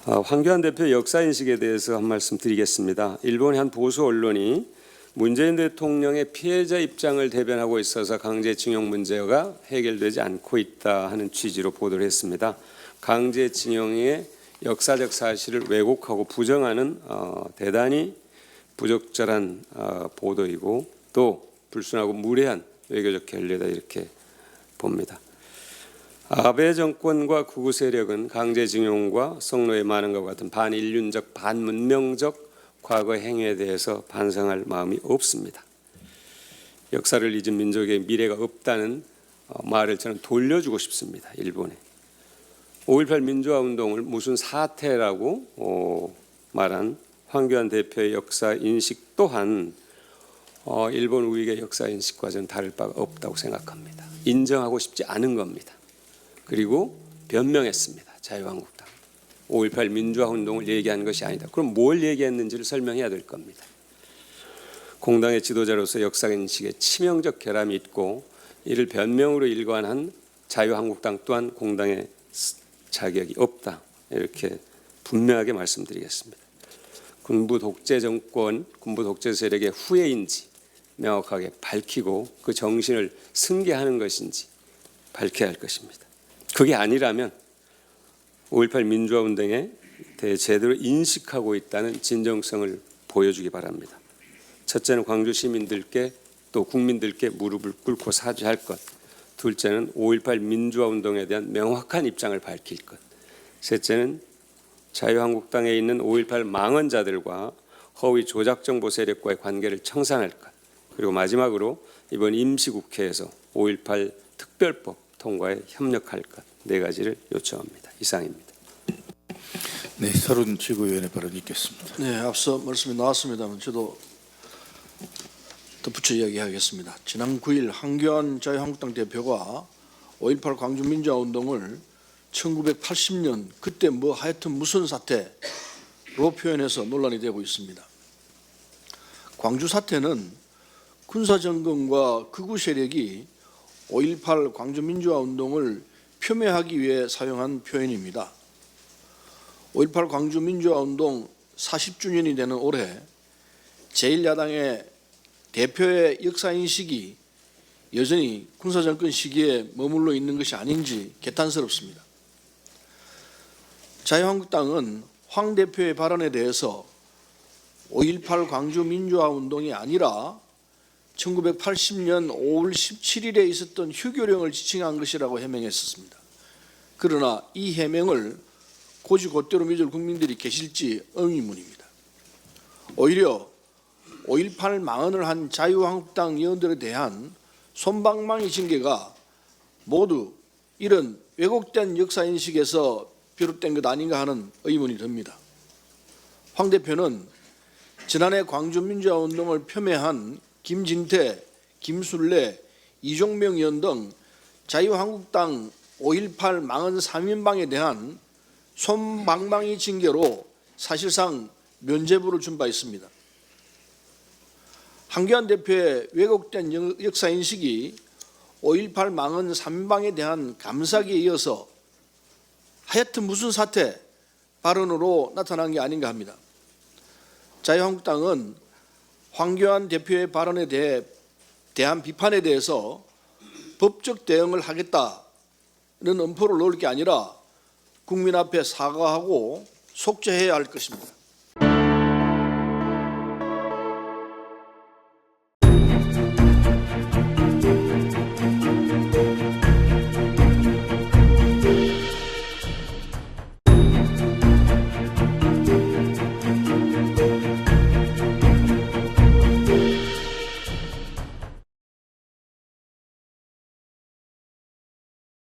황교안 대표 역사인식에 대해서 한 말씀 드리겠습니다. 일본의 한 보수 언론이 문재인 대통령의 피해자 입장을 대변하고 있어서 강제징용 문제가 해결되지 않고 있다 하는 취지로 보도를 했습니다. 강제징용의 역사적 사실을 왜곡하고 부정하는 대단히 부적절한 보도이고 또 불순하고 무례한 외교적 결례다 이렇게 봅니다. 아베 정권과 극우 세력은 강제징용과 성노예 많은 것 같은 반인륜적 반문명적 과거 행위에 대해서 반성할 마음이 없습니다. 역사를 잊은 민족의 미래가 없다는 말을 저는 돌려주고 싶습니다. 일본에. 5.18 민주화운동을 무슨 사태라고 말한 황교안 대표의 역사인식 또한 일본 우익의 역사인식과 저는 다를 바가 없다고 생각합니다. 인정하고 싶지 않은 겁니다. 그리고 변명했습니다. 자유한국당. 5.18 민주화운동을 얘기한 것이 아니다. 그럼 뭘 얘기했는지를 설명해야 될 겁니다. 공당의 지도자로서 역사인식에 치명적 결함이 있고 이를 변명으로 일관한 자유한국당 또한 공당의 자격이 없다. 이렇게 분명하게 말씀드리겠습니다. 군부 독재 정권, 군부 독재 세력의 후예인지 명확하게 밝히고 그 정신을 승계하는 것인지 밝혀야 할 것입니다. 그게 아니라면 5.18 민주화운동에 대해 제대로 인식하고 있다는 진정성을 보여주기 바랍니다. 첫째는 광주 시민들께 또 국민들께 무릎을 꿇고 사죄할 것. 둘째는 5.18 민주화운동에 대한 명확한 입장을 밝힐 것. 셋째는 자유한국당에 있는 5.18 망언자들과 허위 조작정보 세력과의 관계를 청산할 것. 그리고 마지막으로 이번 임시국회에서 5.18 특별법 통과에 협력할 것. 네 가지를 요청합니다. 이상입니다. 네, 서른 지구위원회 발언 있겠습니다. 네, 앞서 말씀이 나왔습니다만 저도 덧붙여 이야기하겠습니다. 지난 9일 황교안 자유한국당 대표가 5.18 광주 민주화운동을 1980년 그때 뭐 하여튼 무슨 사태로 표현해서 논란이 되고 있습니다. 광주 사태는 군사정권과 극우 세력이 5.18 광주 민주화운동을 폄훼하기 위해 사용한 표현입니다. 5.18 광주 민주화운동 40주년이 되는 올해 제1야당의 대표의 역사인식이 여전히 군사정권 시기에 머물러 있는 것이 아닌지 개탄스럽습니다. 자유한국당은 황 대표의 발언에 대해서 5.18 광주 민주화운동이 아니라 1980년 5월 17일에 있었던 휴교령을 지칭한 것이라고 해명했었습니다. 그러나 이 해명을 고지고대로 믿을 국민들이 계실지 의문입니다. 오히려 5.18 망언을 한 자유한국당 의원들에 대한 솜방망이 징계가 모두 이런 왜곡된 역사인식에서 비롯된 것 아닌가 하는 의문이 듭니다. 황 대표는 지난해 광주 민주화운동을 폄훼한 김진태, 김술래, 이종명 의원 등 자유한국당 5.18 망언 3인방에 대한 솜방망이 징계로 사실상 면죄부를 준 바 있습니다. 황교안 대표의 왜곡된 역사인식이 5.18 망언 3인방에 대한 감사기에 이어서 하여튼 무슨 사태 발언으로 나타난 게 아닌가 합니다. 자유한국당은 황교안 대표의 발언에 대한 비판에 대해서 법적 대응을 하겠다는 엄포를 놓을 게 아니라 국민 앞에 사과하고 속죄해야 할 것입니다.